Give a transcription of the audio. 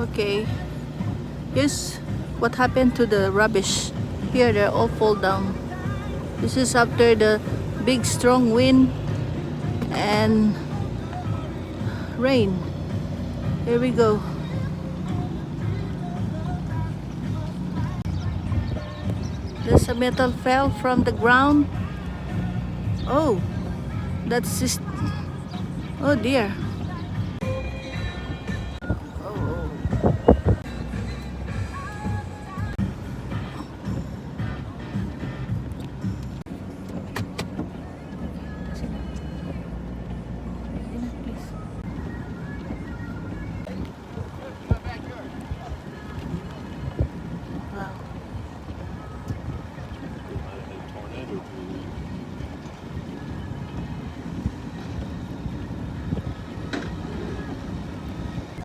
Okay, here's what happened to the rubbish. Here they all fall down. This is after the big strong wind and rain. Here we go. There's a metal fell from the ground. Oh, that's just, oh dear.